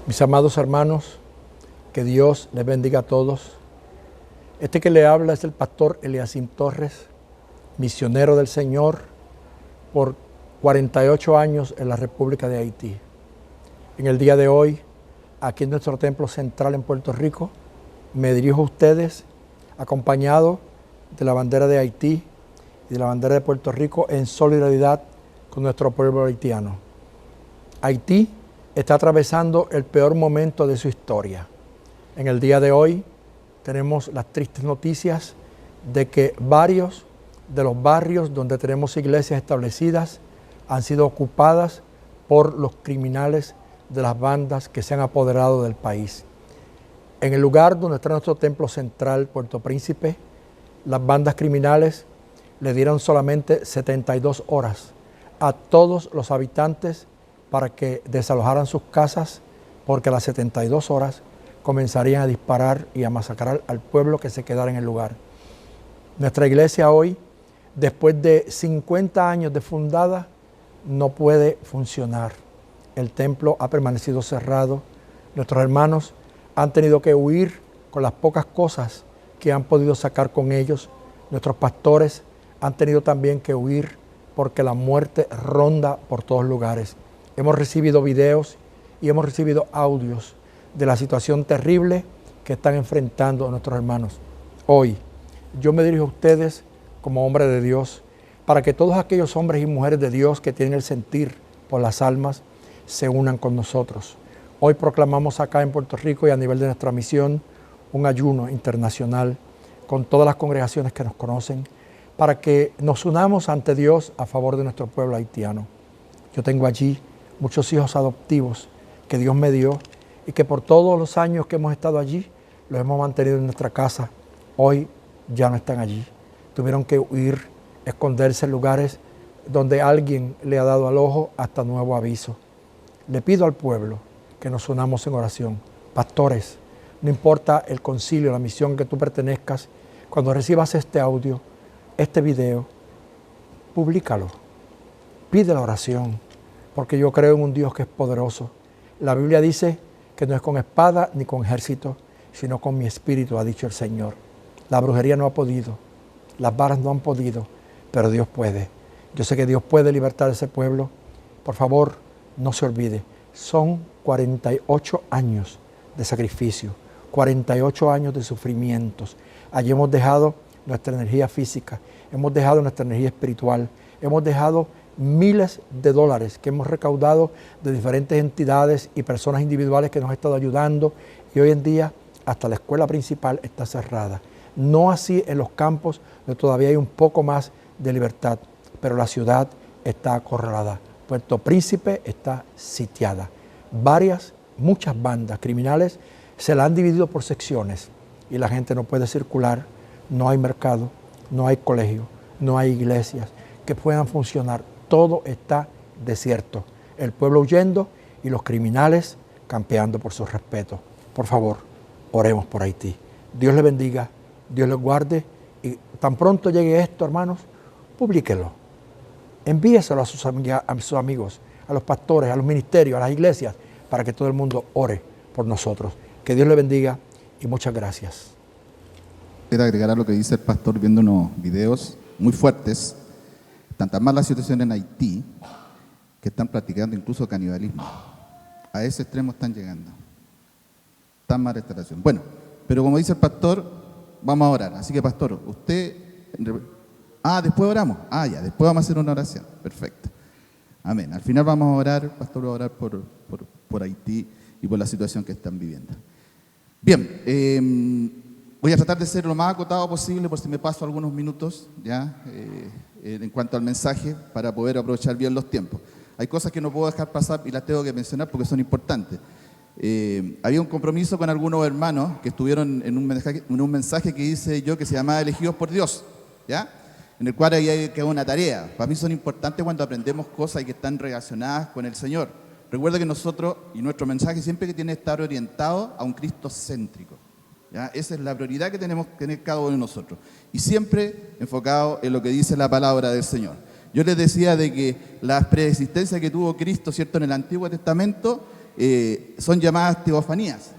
Mis amados hermanos, que Dios les bendiga a todos. Este que le habla es el pastor Eliasim Torres, misionero del Señor por 48 años en la República de Haití. En el día de hoy, aquí en nuestro templo central en Puerto Rico, me dirijo a ustedes acompañado de la bandera de Haití y de la bandera de Puerto Rico en solidaridad con nuestro pueblo haitiano. Haití está atravesando el peor momento de su historia. En el día de hoy tenemos las tristes noticias de que varios de los barrios donde tenemos iglesias establecidas han sido ocupadas por los criminales de las bandas que se han apoderado del país. En el lugar donde está nuestro templo central, Puerto Príncipe, las bandas criminales le dieron solamente 72 horas a todos los habitantes para que desalojaran sus casas, porque a las 72 horas comenzarían a disparar y a masacrar al pueblo que se quedara en el lugar. Nuestra iglesia hoy, después de 50 años de fundada, no puede funcionar. El templo ha permanecido cerrado. Nuestros hermanos han tenido que huir con las pocas cosas que han podido sacar con ellos. Nuestros pastores han tenido también que huir porque la muerte ronda por todos lugares. Hemos recibido videos y hemos recibido audios de la situación terrible que están enfrentando nuestros hermanos. Hoy yo me dirijo a ustedes como hombre de Dios para que todos aquellos hombres y mujeres de Dios que tienen el sentir por las almas se unan con nosotros. Hoy proclamamos acá en Puerto Rico y a nivel de nuestra misión un ayuno internacional con todas las congregaciones que nos conocen para que nos unamos ante Dios a favor de nuestro pueblo haitiano. Yo tengo allí muchos hijos adoptivos que Dios me dio y que por todos los años que hemos estado allí los hemos mantenido en nuestra casa. Hoy ya no están allí. Tuvieron que huir, esconderse en lugares donde alguien le ha dado al ojo hasta nuevo aviso. Le pido al pueblo que nos unamos en oración. Pastores, no importa el concilio, la misión que tú pertenezcas, cuando recibas este audio, este video, públicalo. Pide la oración, porque yo creo en un Dios que es poderoso. La Biblia dice que no es con espada ni con ejército, sino con mi espíritu, ha dicho el Señor. La brujería no ha podido, las varas no han podido, pero Dios puede. Yo sé que Dios puede libertar a ese pueblo. Por favor, no se olvide, son 48 años de sacrificio, 48 años de sufrimientos. Allí hemos dejado nuestra energía física, hemos dejado nuestra energía espiritual, hemos dejado miles de dólares que hemos recaudado de diferentes entidades y personas individuales que nos han estado ayudando, y hoy en día hasta la escuela principal está cerrada. No así en los campos, donde todavía hay un poco más de libertad, pero la ciudad está acorralada. Puerto Príncipe está sitiada. Muchas bandas criminales se la han dividido por secciones y la gente no puede circular, no hay mercado, no hay colegio, no hay iglesias que puedan funcionar. Todo está desierto. El pueblo huyendo y los criminales campeando por su respeto. Por favor, oremos por Haití. Dios les bendiga, Dios les guarde, y tan pronto llegue esto, hermanos, publíquelo. Envíeselo a sus amigos, a los pastores, a los ministerios, a las iglesias, para que todo el mundo ore por nosotros. Que Dios les bendiga y muchas gracias. Quiero agregar a lo que dice el pastor viendo unos videos muy fuertes. Tanta más la situación en Haití, que están practicando incluso canibalismo. A ese extremo están llegando. Tan mala esta situación. Bueno, pero como dice el pastor, vamos a orar. Así que, pastor, usted... después oramos. Ya, después vamos a hacer una oración. Perfecto. Amén. Al final vamos a orar, pastor, va a orar por Haití y por la situación que están viviendo. Bien, voy a tratar de ser lo más acotado posible, por si me paso algunos minutos, ya, en cuanto al mensaje, para poder aprovechar bien los tiempos. Hay cosas que no puedo dejar pasar y las tengo que mencionar porque son importantes. Había un compromiso con algunos hermanos que estuvieron en un mensaje que hice yo que se llamaba Elegidos por Dios, ¿ya? En el cual hay que una tarea. Para mí son importantes cuando aprendemos cosas que están relacionadas con el Señor. Recuerda que nosotros, y nuestro mensaje siempre que tiene que estar orientado a un Cristo céntrico, ¿ya? Esa es la prioridad que tenemos que tener cada uno de nosotros. Y siempre enfocado en lo que dice la palabra del Señor. Yo les decía de que la preexistencia que tuvo Cristo, ¿cierto?, en el Antiguo Testamento son llamadas teofanías.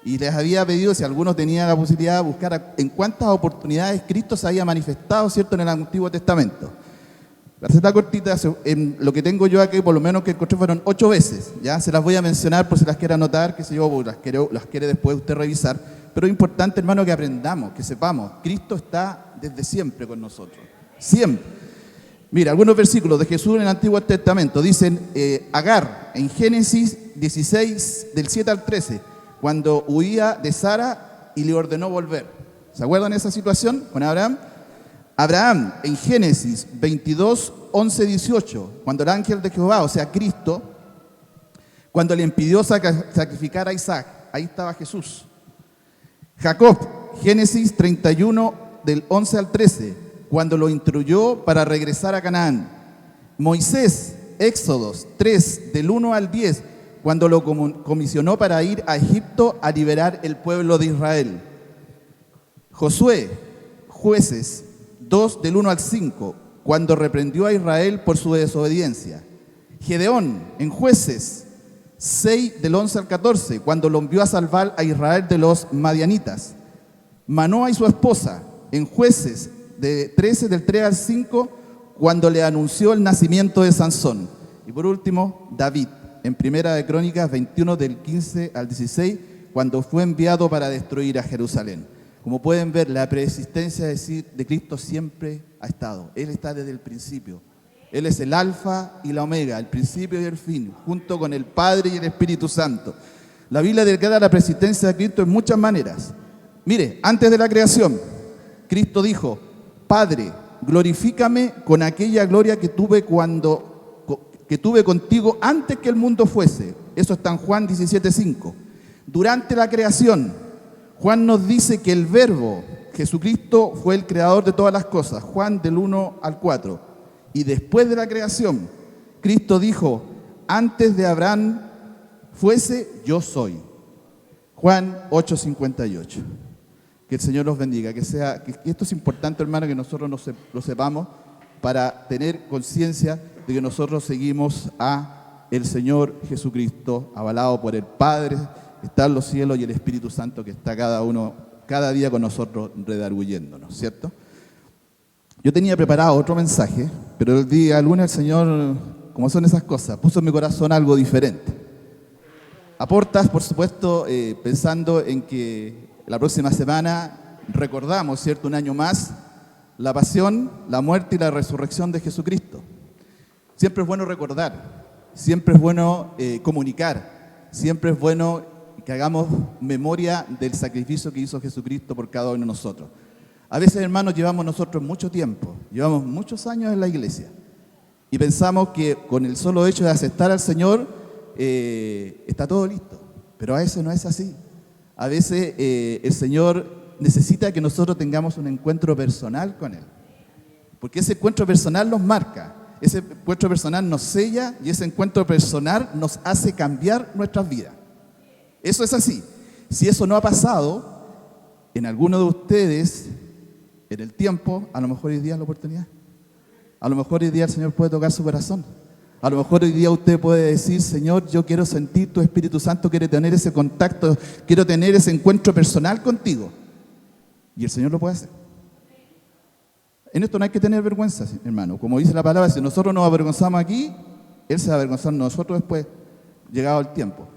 Y les había pedido, si algunos tenían la posibilidad de buscar en cuántas oportunidades Cristo se había manifestado, ¿cierto?, en el Antiguo Testamento. La receta cortita, en lo que tengo yo aquí, por lo menos que encontré, fueron 8 veces. ¿Ya? Se las voy a mencionar por si las quiere anotar, que sé yo, las quiere después usted revisar. Pero es importante, hermano, que aprendamos, que sepamos, Cristo está desde siempre con nosotros. Siempre. Mira, algunos versículos de Jesús en el Antiguo Testamento dicen, Agar, en Génesis 16, del 7 al 13, cuando huía de Sara y le ordenó volver. ¿Se acuerdan de esa situación con Abraham? Abraham, en Génesis 22, 11, 18, cuando el ángel de Jehová, o sea, Cristo, cuando le impidió sacrificar a Isaac, ahí estaba Jesús. Jacob, Génesis 31, del 11 al 13, cuando lo instruyó para regresar a Canaán. Moisés, Éxodos 3, del 1 al 10, cuando lo comisionó para ir a Egipto a liberar el pueblo de Israel. Josué, Jueces 2, del 1 al 5, cuando reprendió a Israel por su desobediencia. Gedeón, en Jueces 6, del 11 al 14, cuando lo envió a salvar a Israel de los madianitas. Manoa y su esposa, en Jueces 13, del 3 al 5, cuando le anunció el nacimiento de Sansón. Y por último, David, en Primera de Crónicas 21, del 15 al 16, cuando fue enviado para destruir a Jerusalén. Como pueden ver, la preexistencia de Cristo siempre ha estado. Él está desde el principio. Él es el alfa y la omega, el principio y el fin, junto con el Padre y el Espíritu Santo. La Biblia declara la preexistencia de Cristo en muchas maneras. Mire, antes de la creación, Cristo dijo, Padre, glorifícame con aquella gloria que tuve contigo antes que el mundo fuese. Eso está en Juan 17:5. Durante la creación, Juan nos dice que el Verbo, Jesucristo, fue el creador de todas las cosas. Juan del 1 al 4. Y después de la creación, Cristo dijo, antes de Abraham fuese, yo soy. Juan 8:58. Que el Señor los bendiga. Que esto es importante, hermano, que nosotros lo sepamos para tener conciencia de que nosotros seguimos a el Señor Jesucristo, avalado por el Padre, que está en los cielos, y el Espíritu Santo que está cada día con nosotros redarguyéndonos, ¿cierto? Yo tenía preparado otro mensaje, pero el día lunes el Señor, como son esas cosas, puso en mi corazón algo diferente. Aportas, por supuesto, pensando en que la próxima semana recordamos, ¿cierto?, un año más, la pasión, la muerte y la resurrección de Jesucristo. Siempre es bueno recordar, siempre es bueno comunicar, siempre es bueno que hagamos memoria del sacrificio que hizo Jesucristo por cada uno de nosotros. A veces, hermanos, llevamos nosotros mucho tiempo, llevamos muchos años en la iglesia y pensamos que con el solo hecho de aceptar al Señor está todo listo, pero a veces no es así. A veces el Señor necesita que nosotros tengamos un encuentro personal con Él, porque ese encuentro personal nos marca, ese encuentro personal nos sella y ese encuentro personal nos hace cambiar nuestras vidas. Eso es así. Si eso no ha pasado en alguno de ustedes en el tiempo, a lo mejor hoy día es la oportunidad. A lo mejor hoy día el Señor puede tocar su corazón. A lo mejor hoy día usted puede decir, Señor, yo quiero sentir tu Espíritu Santo, quiero tener ese contacto, quiero tener ese encuentro personal contigo. Y el Señor lo puede hacer. En esto no hay que tener vergüenza, hermano. Como dice la palabra, si nosotros nos avergonzamos aquí, Él se va a avergonzar de nosotros después, llegado el tiempo.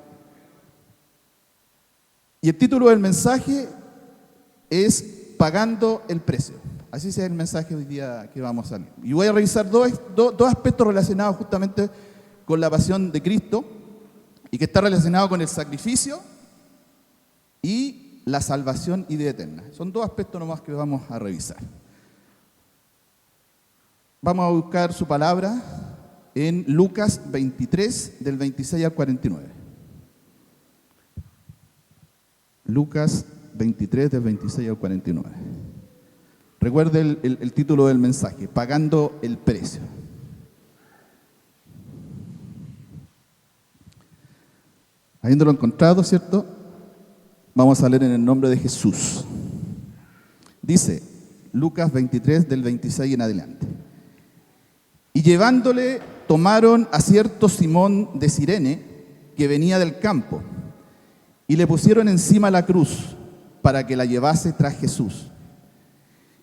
Y el título del mensaje es Pagando el Precio. Así es el mensaje hoy día que vamos a salir. Y voy a revisar dos aspectos relacionados justamente con la pasión de Cristo y que está relacionado con el sacrificio y la salvación y vida eterna. Son dos aspectos nomás que vamos a revisar. Vamos a buscar su palabra en Lucas 23, del 26 al 49. Lucas 23, del 26 al 49. Recuerde el título del mensaje, Pagando el Precio. Habiéndolo encontrado, ¿cierto? Vamos a leer en el nombre de Jesús. Dice, Lucas 23, del 26 en adelante. Y llevándole, tomaron a cierto Simón de Cirene, que venía del campo, y le pusieron encima la cruz para que la llevase tras Jesús.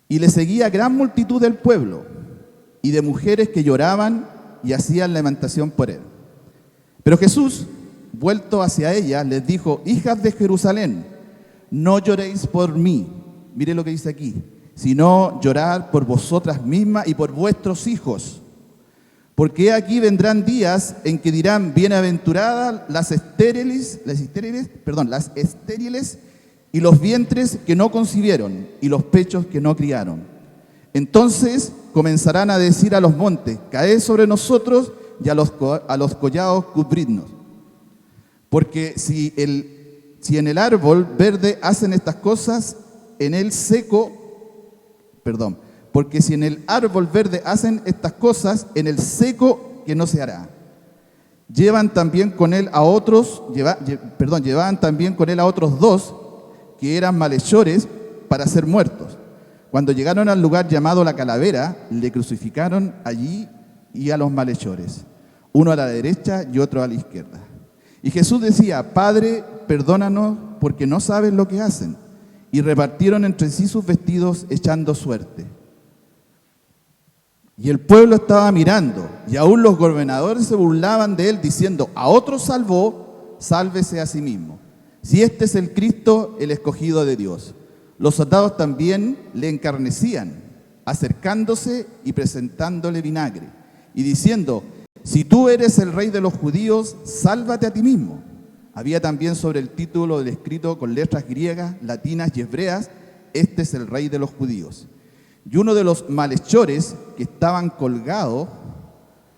Y le seguía gran multitud del pueblo y de mujeres que lloraban y hacían lamentación por él. Pero Jesús, vuelto hacia ellas, les dijo: hijas de Jerusalén, no lloréis por mí, mire lo que dice aquí, sino llorad por vosotras mismas y por vuestros hijos. Porque aquí vendrán días en que dirán: bienaventuradas las estériles y los vientres que no concibieron y los pechos que no criaron. Entonces comenzarán a decir a los montes: caed sobre nosotros, y a los collados cubridnos. Porque si en el árbol verde hacen estas cosas, porque si en el árbol verde hacen estas cosas, en el seco que no se hará. Llevaban también con él a otros dos que eran malhechores para ser muertos. Cuando llegaron al lugar llamado La Calavera, le crucificaron allí y a los malhechores, uno a la derecha y otro a la izquierda. Y Jesús decía: Padre, perdónanos, porque no saben lo que hacen. Y repartieron entre sí sus vestidos, echando suerte. Y el pueblo estaba mirando, y aún los gobernadores se burlaban de él, diciendo: a otro salvó, sálvese a sí mismo. Si este es el Cristo, el escogido de Dios. Los soldados también le encarnecían, acercándose y presentándole vinagre, y diciendo: si tú eres el rey de los judíos, sálvate a ti mismo. Había también sobre el título del escrito con letras griegas, latinas y hebreas: este es el rey de los judíos. Y uno de los malhechores que estaban colgados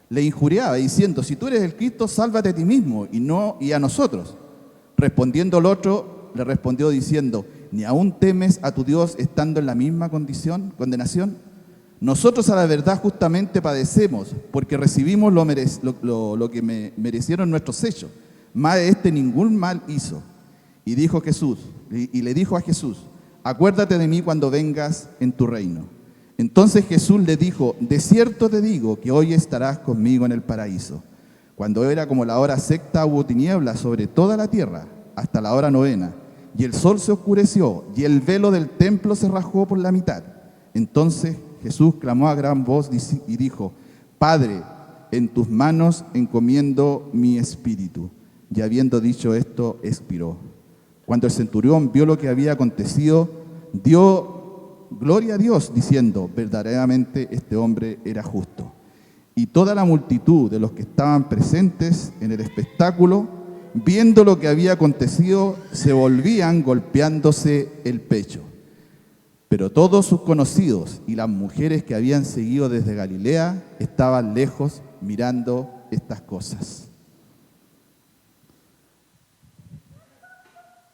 le injuriaba, diciendo: si tú eres el Cristo, sálvate a ti mismo y a nosotros. Respondiendo el otro, le respondió diciendo: ¿ni aún temes a tu Dios estando en la misma condenación? Nosotros a la verdad justamente padecemos, porque recibimos lo que merecieron nuestros hechos, mas este ningún mal hizo. Y le dijo a Jesús: acuérdate de mí cuando vengas en tu reino. Entonces Jesús le dijo: de cierto te digo que hoy estarás conmigo en el paraíso. Cuando era como la hora sexta, hubo tinieblas sobre toda la tierra hasta la hora novena, y el sol se oscureció, y el velo del templo se rasgó por la mitad. Entonces Jesús clamó a gran voz y dijo: Padre, en tus manos encomiendo mi espíritu. Y habiendo dicho esto, expiró. Cuando el centurión vio lo que había acontecido, dio gloria a Dios, diciendo: verdaderamente este hombre era justo. Y toda la multitud de los que estaban presentes en el espectáculo, viendo lo que había acontecido, se volvían golpeándose el pecho. Pero todos sus conocidos y las mujeres que habían seguido desde Galilea estaban lejos mirando estas cosas.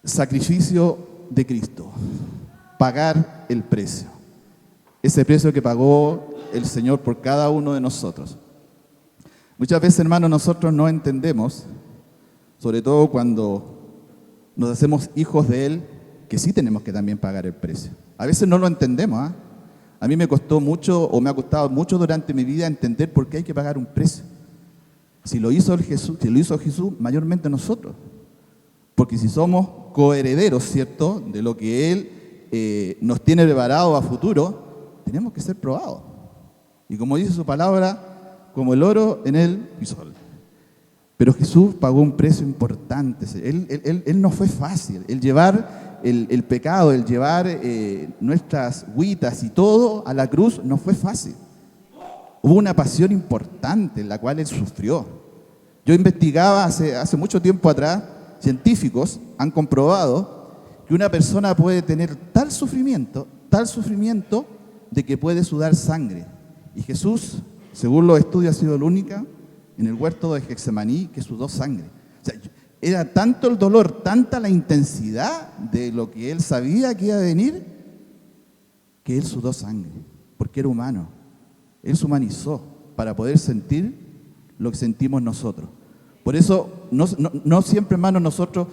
Sacrificio de Cristo, pagar el precio, ese precio que pagó el Señor por cada uno de nosotros. Muchas veces, hermanos, nosotros no entendemos, sobre todo cuando nos hacemos hijos de Él, que sí tenemos que también pagar el precio. A veces no lo entendemos, ¿eh? A mí me costó mucho, o me ha costado mucho durante mi vida entender por qué hay que pagar un precio. Si lo hizo Jesús, mayormente nosotros. Porque si somos coherederos, ¿cierto?, de lo que Él nos tiene preparado a futuro, tenemos que ser probados. Y como dice su palabra, como el oro en el crisol. Pero Jesús pagó un precio importante. Él no fue fácil. El llevar el pecado, el llevar nuestras huitas y todo a la cruz no fue fácil. Hubo una pasión importante en la cual Él sufrió. Yo investigaba hace mucho tiempo atrás, científicos han comprobado que una persona puede tener tal sufrimiento, de que puede sudar sangre. Y Jesús, según los estudios, ha sido el único en el huerto de Getsemaní que sudó sangre. O sea, era tanto el dolor, tanta la intensidad de lo que Él sabía que iba a venir, que Él sudó sangre, porque era humano. Él se humanizó para poder sentir lo que sentimos nosotros. Por eso, no siempre, hermanos, nosotros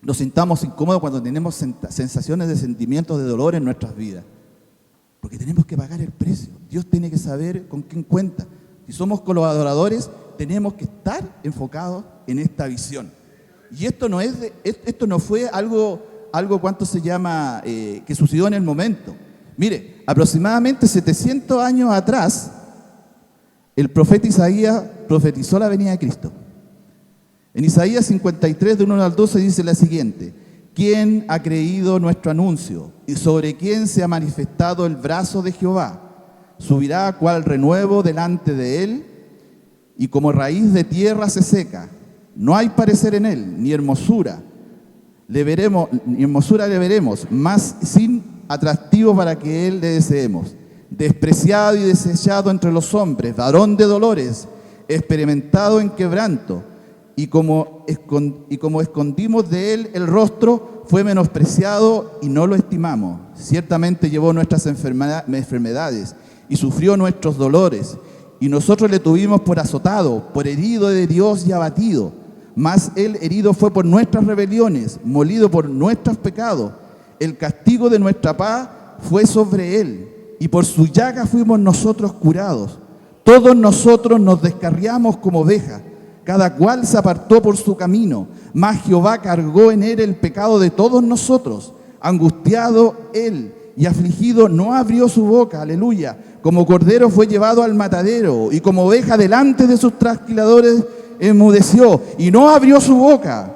nos sintamos incómodos cuando tenemos sensaciones de sentimientos de dolor en nuestras vidas. Porque tenemos que pagar el precio. Dios tiene que saber con quién cuenta. Si somos colaboradores, tenemos que estar enfocados en esta visión. Y esto no fue algo ¿cuánto se llama? Que sucedió en el momento. Mire, aproximadamente 700 años atrás, el profeta Isaías profetizó la venida de Cristo. En Isaías 53, de 1 al 12, dice la siguiente: ¿Quién ha creído nuestro anuncio? ¿Y sobre quién se ha manifestado el brazo de Jehová? Subirá cual renuevo delante de él, y como raíz de tierra se seca. No hay parecer en él, ni hermosura le veremos, más sin atractivo para que él le deseemos. Despreciado y desechado entre los hombres, varón de dolores, experimentado en quebranto, y como escondimos de él el rostro, fue menospreciado y no lo estimamos. Ciertamente llevó nuestras enfermedades y sufrió nuestros dolores, y nosotros le tuvimos por azotado, por herido de Dios y abatido. Mas él herido fue por nuestras rebeliones, molido por nuestros pecados. El castigo de nuestra paz fue sobre él, y por su llaga fuimos nosotros curados. Todos nosotros nos descarriamos como ovejas, cada cual se apartó por su camino, mas Jehová cargó en él el pecado de todos nosotros. Angustiado él y afligido no abrió su boca, aleluya. Como cordero fue llevado al matadero, y como oveja delante de sus trasquiladores enmudeció, y no abrió su boca.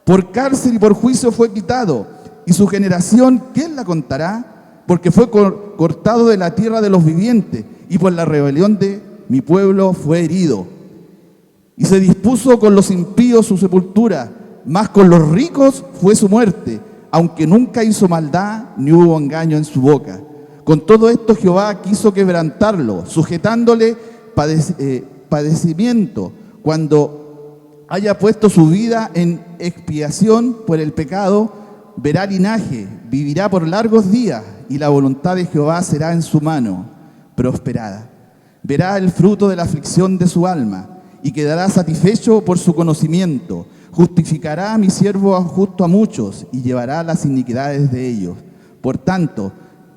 Por cárcel y por juicio fue quitado, y su generación, ¿quién la contará? Porque fue cortado de la tierra de los vivientes, y por la rebelión de mi pueblo fue herido. Y se dispuso con los impíos su sepultura, mas con los ricos fue su muerte, aunque nunca hizo maldad, ni hubo engaño en su boca. Con todo esto Jehová quiso quebrantarlo, sujetándole padecimiento, cuando haya puesto su vida en expiación por el pecado, verá linaje, vivirá por largos días, y la voluntad de Jehová será en su mano prosperada. Verá el fruto de la aflicción de su alma, y quedará satisfecho por su conocimiento. Justificará a mi siervo justo a muchos, y llevará las iniquidades de ellos. Por tanto,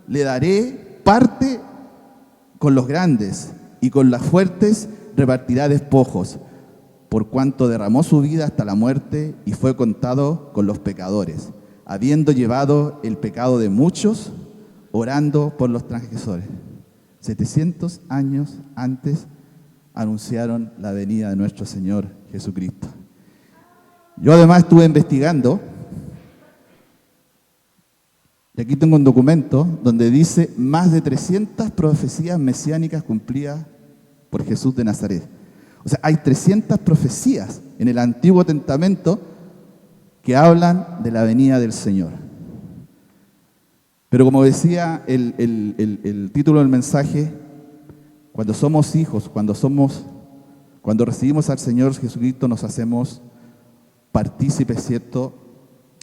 le daré parte con los grandes, y con las fuertes repartirá despojos, por cuanto derramó su vida hasta la muerte y fue contado con los pecadores, habiendo llevado el pecado de muchos, orando por los transgresores. 700 años antes anunciaron la venida de nuestro Señor Jesucristo. Yo además estuve investigando, y aquí tengo un documento donde dice más de 300 profecías mesiánicas cumplidas por Jesús de Nazaret. O sea, hay 300 profecías en el Antiguo Testamento que hablan de la venida del Señor. Pero como decía el título del mensaje, cuando somos hijos, cuando recibimos al Señor Jesucristo, nos hacemos partícipes, ¿cierto?,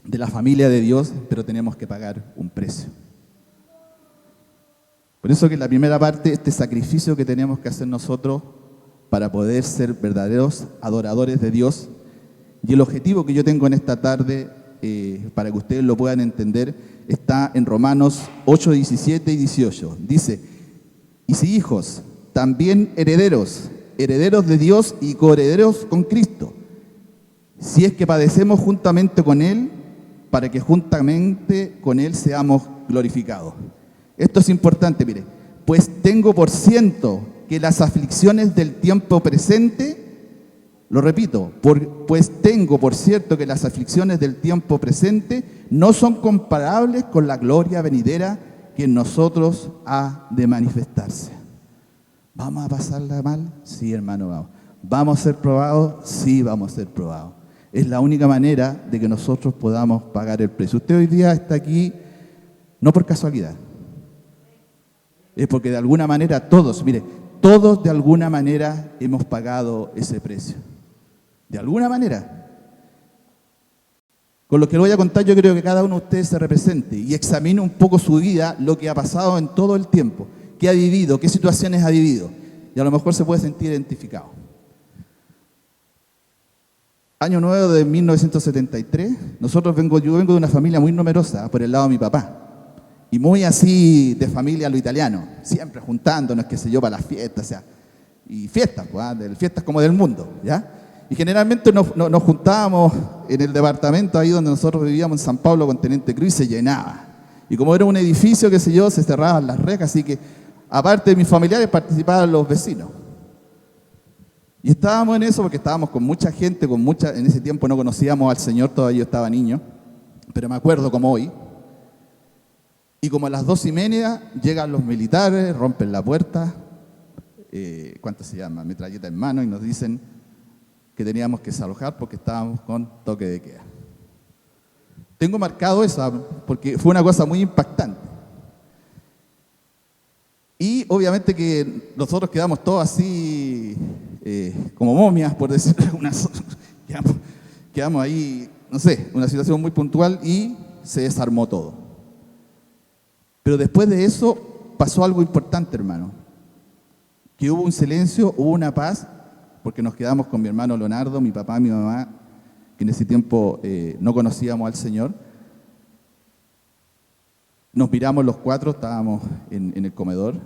de la familia de Dios, pero tenemos que pagar un precio. Por eso que en la primera parte, este sacrificio que tenemos que hacer nosotros para poder ser verdaderos adoradores de Dios, y el objetivo que yo tengo en esta tarde, para que ustedes lo puedan entender, está en Romanos 8, 17 y 18. Dice: y si hijos, también herederos, herederos de Dios y coherederos con Cristo, si es que padecemos juntamente con Él, para que juntamente con Él seamos glorificados. Esto es importante, mire. Pues tengo por cierto que las aflicciones del tiempo presente, lo repito, pues tengo por cierto que las aflicciones del tiempo presente no son comparables con la gloria venidera que en nosotros ha de manifestarse. ¿Vamos a pasarla mal? Sí, hermano, vamos. ¿Vamos a ser probados? Sí, vamos a ser probados. Es la única manera de que nosotros podamos pagar el precio. Usted hoy día está aquí no por casualidad. Es porque de alguna manera todos de alguna manera hemos pagado ese precio. De alguna manera. Con lo que le voy a contar, yo creo que cada uno de ustedes se represente y examine un poco su vida, lo que ha pasado en todo el tiempo, qué ha vivido, qué situaciones ha vivido. Y a lo mejor se puede sentir identificado. Año nuevo de 1973, yo vengo de una familia muy numerosa por el lado de mi papá. Y muy así de familia a lo italiano, siempre juntándonos, qué sé yo, para las fiestas, o sea. y fiestas, pues, fiestas como del mundo, ¿ya? Y generalmente nos juntábamos en el departamento ahí donde nosotros vivíamos en San Pablo con Teniente Cruz y se llenaba. Y como era un edificio, qué sé yo, se cerraban las rejas, así que aparte de mis familiares participaban los vecinos. Y estábamos en eso porque estábamos con mucha gente, en ese tiempo no conocíamos al Señor, todavía yo estaba niño, pero me acuerdo como hoy. Y como a las 2:30 llegan los militares, rompen la puerta, ¿cuánto se llama? Metralleta en mano, y nos dicen que teníamos que desalojar porque estábamos con toque de queda. Tengo marcado eso porque fue una cosa muy impactante. Y obviamente que nosotros quedamos todos así, como momias, por decirlo alguna cosa. Quedamos ahí, no sé, una situación muy puntual y se desarmó todo. Pero después de eso pasó algo importante, hermano. Que hubo un silencio, hubo una paz, porque nos quedamos con mi hermano Leonardo, mi papá, mi mamá, que en ese tiempo no conocíamos al Señor. Nos miramos los cuatro, estábamos en el comedor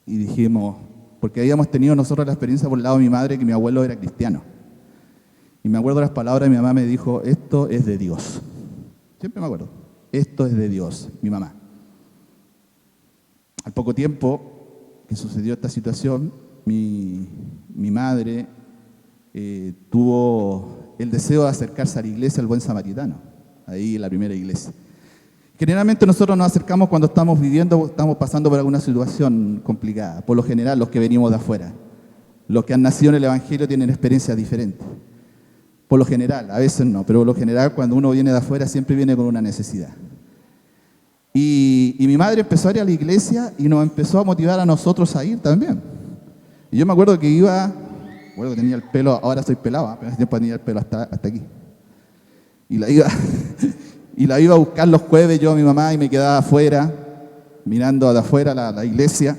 y dijimos, porque habíamos tenido nosotros la experiencia por el lado de mi madre, que mi abuelo era cristiano. Y me acuerdo las palabras de mi mamá, me dijo, esto es de Dios. Siempre me acuerdo, esto es de Dios, mi mamá. Al poco tiempo que sucedió esta situación, mi madre tuvo el deseo de acercarse a la iglesia del Buen Samaritano, ahí en la primera iglesia. Generalmente nosotros nos acercamos cuando estamos pasando por alguna situación complicada, por lo general los que venimos de afuera. Los que han nacido en el Evangelio tienen experiencias diferentes. Por lo general, a veces no, pero por lo general cuando uno viene de afuera siempre viene con una necesidad. Y mi madre empezó a ir a la iglesia y nos empezó a motivar a nosotros a ir también. Y yo me acuerdo que que tenía el pelo, ahora estoy pelado, pero en ese tiempo tenía el pelo hasta aquí. Y la iba a buscar los jueves yo a mi mamá y me quedaba afuera, mirando de afuera la iglesia.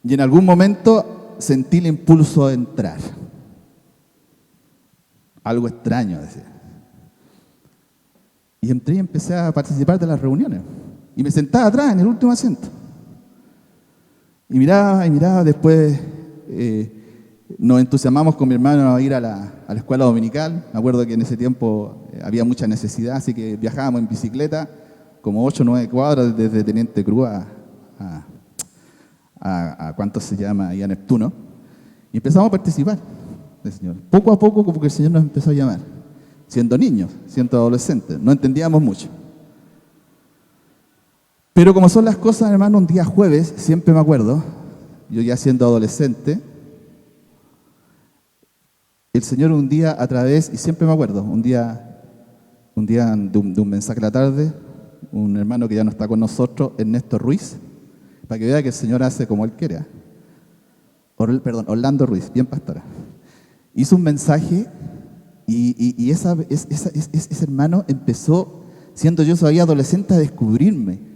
Y en algún momento sentí el impulso de entrar. Algo extraño, decía. Y entré y empecé a participar de las reuniones. Y me sentaba atrás, en el último asiento. Y miraba, después nos entusiasmamos con mi hermano a ir a la escuela dominical. Me acuerdo que en ese tiempo había mucha necesidad, así que viajábamos en bicicleta, como 8 o 9 cuadras desde Teniente Cruz a ¿cuánto se llama? Ahí a Neptuno. Y empezamos a participar del Señor. Poco a poco como que el Señor nos empezó a llamar. Siendo niños, siendo adolescentes, no entendíamos mucho. Pero como son las cosas, hermano, un día jueves, siempre me acuerdo, yo ya siendo adolescente, el Señor un día a través, y siempre me acuerdo, un día de un mensaje a la tarde, un hermano que ya no está con nosotros, Ernesto Ruiz, para que vea que el Señor hace como Él quiere. Orlando Ruiz, bien pastora. Hizo un mensaje y ese hermano empezó, siendo yo todavía adolescente, a descubrirme.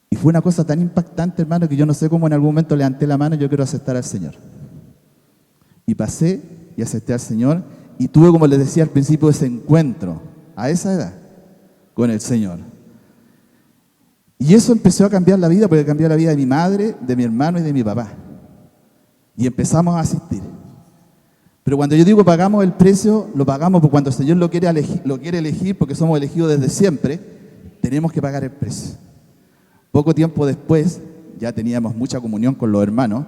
Y fue una cosa tan impactante, hermano, que yo no sé cómo en algún momento levanté la mano y yo quiero aceptar al Señor. Y pasé y acepté al Señor y tuve, como les decía al principio, ese encuentro a esa edad con el Señor. Y eso empezó a cambiar la vida, porque cambió la vida de mi madre, de mi hermano y de mi papá. Y empezamos a asistir. Pero cuando yo digo pagamos el precio, lo pagamos porque cuando el Señor lo quiere elegir, porque somos elegidos desde siempre, tenemos que pagar el precio. Poco tiempo después, ya teníamos mucha comunión con los hermanos.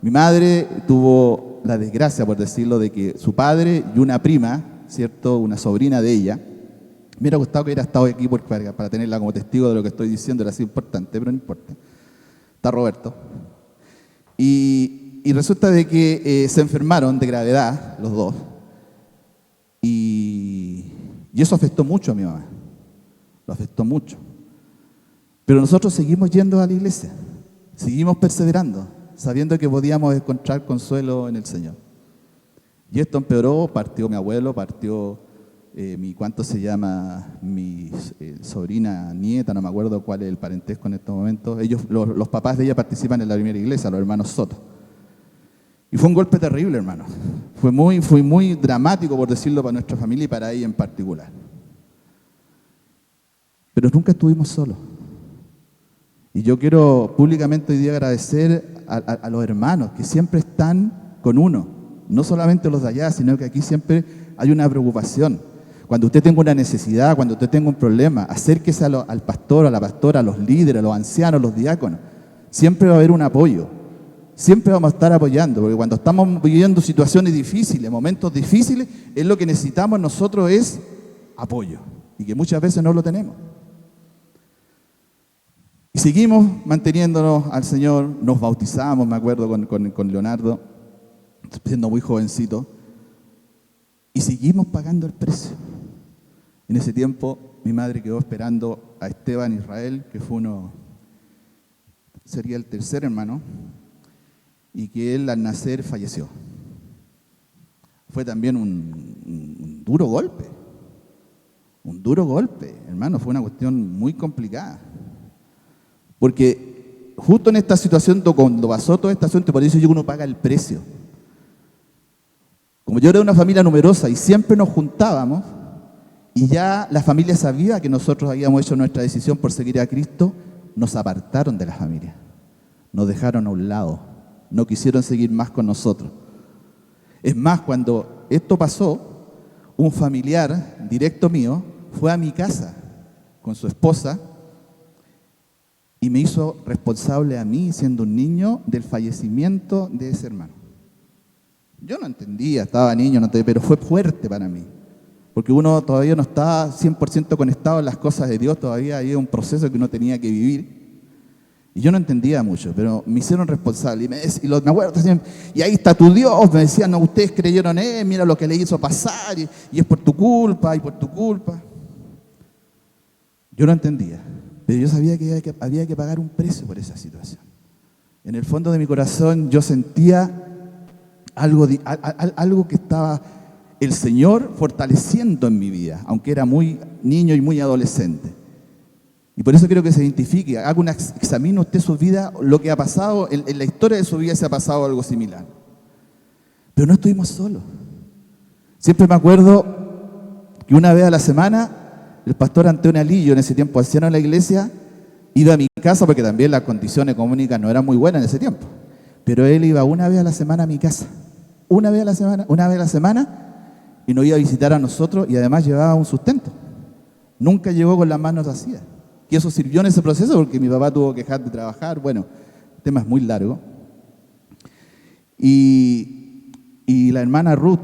Mi madre tuvo la desgracia, por decirlo, de que su padre y una prima, ¿cierto?, una sobrina de ella, me hubiera gustado que hubiera estado aquí para tenerla como testigo de lo que estoy diciendo, era así importante, pero no importa. Está Roberto. Y resulta de que se enfermaron de gravedad, los dos, y eso afectó mucho a mi mamá, lo afectó mucho. Pero nosotros seguimos yendo a la iglesia, seguimos perseverando, sabiendo que podíamos encontrar consuelo en el Señor. Y esto empeoró, partió mi abuelo, partió mi sobrina, nieta, no me acuerdo cuál es el parentesco en estos momentos. Los papás de ella participan en la primera iglesia, los hermanos Soto. Y fue un golpe terrible, hermano. Fue muy dramático, por decirlo, para nuestra familia y para ella en particular. Pero nunca estuvimos solos. Y yo quiero públicamente hoy día agradecer a los hermanos que siempre están con uno, no solamente los de allá, sino que aquí siempre hay una preocupación. Cuando usted tenga una necesidad, cuando usted tenga un problema, acérquese al pastor, a la pastora, a los líderes, a los ancianos, a los diáconos. Siempre va a haber un apoyo. Siempre vamos a estar apoyando, porque cuando estamos viviendo situaciones difíciles, momentos difíciles, es lo que necesitamos nosotros es apoyo, y que muchas veces no lo tenemos. Y seguimos manteniéndonos al Señor, nos bautizamos, me acuerdo, con Leonardo, siendo muy jovencito, y seguimos pagando el precio. En ese tiempo, mi madre quedó esperando a Esteban Israel, que fue sería el tercer hermano, y que él al nacer falleció. Fue también un duro golpe, hermano, fue una cuestión muy complicada. Porque justo en esta situación, cuando pasó toda esta situación, por eso uno paga el precio. Como yo era de una familia numerosa y siempre nos juntábamos, y ya la familia sabía que nosotros habíamos hecho nuestra decisión por seguir a Cristo, nos apartaron de la familia, nos dejaron a un lado, no quisieron seguir más con nosotros. Es más, cuando esto pasó, un familiar directo mío fue a mi casa con su esposa y me hizo responsable a mí, siendo un niño, del fallecimiento de ese hermano. Yo no entendía, estaba niño, pero fue fuerte para mí, porque uno todavía no estaba 100% conectado en las cosas de Dios, todavía había un proceso que uno tenía que vivir. Y yo no entendía mucho, pero me hicieron responsable. Me acuerdo siempre, y ahí está tu Dios. Me decían, no, ustedes creyeron en Él, mira lo que le hizo pasar, y es por tu culpa, y por tu culpa. Yo no entendía, pero yo sabía que había que pagar un precio por esa situación. En el fondo de mi corazón yo sentía algo que estaba el Señor fortaleciendo en mi vida, aunque era muy niño y muy adolescente. Y por eso quiero que se identifique, haga un examine usted su vida, lo que ha pasado, en la historia de su vida se ha pasado algo similar. Pero no estuvimos solos. Siempre me acuerdo que una vez a la semana, el pastor Antonio Alillo, en ese tiempo anciano en la iglesia, iba a mi casa, porque también las condiciones económicas no eran muy buenas en ese tiempo. Pero él iba una vez a la semana a mi casa, una vez a la semana, y nos iba a visitar a nosotros y además llevaba un sustento. Nunca llegó con las manos vacías. Y eso sirvió en ese proceso porque mi papá tuvo que dejar de trabajar. Bueno, el tema es muy largo. Y la hermana Ruth,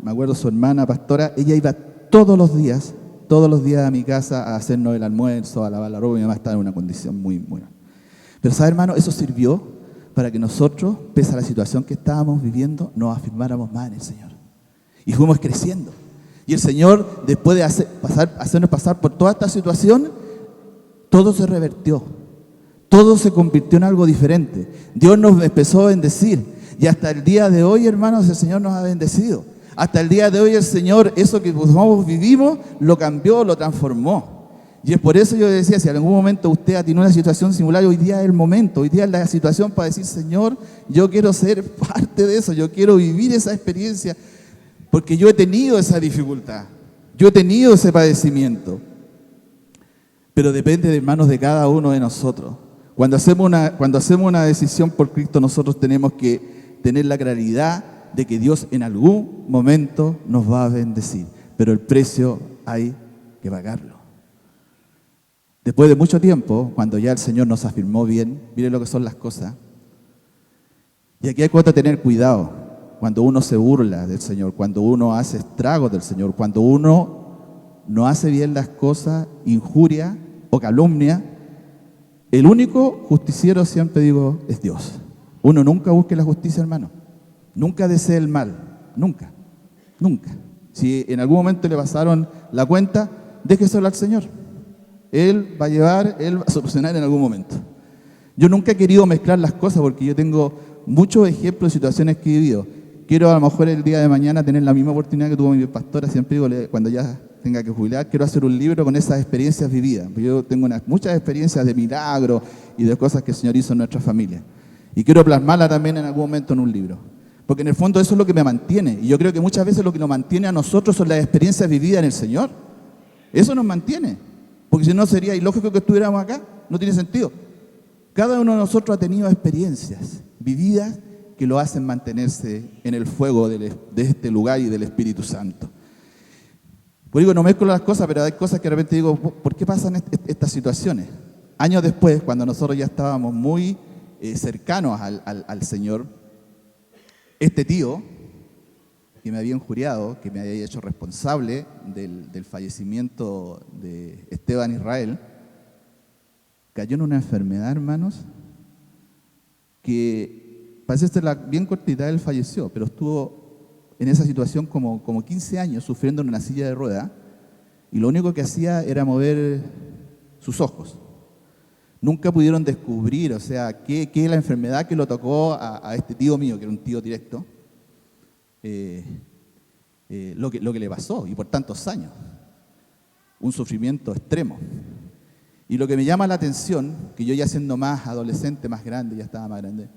me acuerdo su hermana pastora, ella iba todos los días a mi casa a hacernos el almuerzo, a lavar la ropa. Mi mamá estaba en una condición muy buena. Pero, ¿sabe, hermano? Eso sirvió para que nosotros, pese a la situación que estábamos viviendo, nos afirmáramos más en el Señor. Y fuimos creciendo. Y el Señor, después de hacernos pasar por toda esta situación, todo se revertió, todo se convirtió en algo diferente. Dios nos empezó a bendecir y hasta el día de hoy, hermanos, el Señor nos ha bendecido. Hasta el día de hoy el Señor, eso que nosotros vivimos, lo cambió, lo transformó. Y es por eso yo decía, si en algún momento usted ha tenido una situación similar, hoy día es el momento, hoy día es la situación para decir, Señor, yo quiero ser parte de eso, yo quiero vivir esa experiencia, porque yo he tenido esa dificultad, yo he tenido ese padecimiento. Pero depende de manos de cada uno de nosotros. Cuando hacemos una decisión por Cristo, nosotros tenemos que tener la claridad de que Dios en algún momento nos va a bendecir. Pero el precio hay que pagarlo. Después de mucho tiempo, cuando ya el Señor nos afirmó bien, mire lo que son las cosas. Y aquí hay que tener cuidado. Cuando uno se burla del Señor, cuando uno hace estragos del Señor, cuando uno no hace bien las cosas, injuria o calumnia, el único justiciero, siempre digo, es Dios. Uno nunca busque la justicia, hermano. Nunca desee el mal. Nunca. Si en algún momento le pasaron la cuenta, déjeselo al Señor. Él va a solucionar en algún momento. Yo nunca he querido mezclar las cosas porque yo tengo muchos ejemplos de situaciones que he vivido. Quiero a lo mejor el día de mañana tener la misma oportunidad que tuvo mi pastora, siempre digo, cuando ya tenga que jubilar, quiero hacer un libro con esas experiencias vividas. Yo tengo muchas experiencias de milagros y de cosas que el Señor hizo en nuestra familia. Y quiero plasmarla también en algún momento en un libro. Porque en el fondo eso es lo que me mantiene. Y yo creo que muchas veces lo que nos mantiene a nosotros son las experiencias vividas en el Señor. Eso nos mantiene. Porque si no sería ilógico que estuviéramos acá. No tiene sentido. Cada uno de nosotros ha tenido experiencias vividas que lo hacen mantenerse en el fuego de este lugar y del Espíritu Santo. Por digo, no mezclo las cosas, pero hay cosas que de repente digo, ¿por qué pasan estas situaciones? Años después, cuando nosotros ya estábamos muy cercanos al Señor, este tío, que me había injuriado, que me había hecho responsable del fallecimiento de Esteban Israel, cayó en una enfermedad, hermanos, que parece ser bien cortita. Él falleció, pero estuvo en esa situación como 15 años sufriendo en una silla de ruedas, y lo único que hacía era mover sus ojos. Nunca pudieron descubrir, o sea, qué es la enfermedad que lo tocó a este tío mío, que era un tío directo, lo que le pasó, y por tantos años. Un sufrimiento extremo. Y lo que me llama la atención, que yo ya siendo más adolescente, más grande, ya estaba más grande,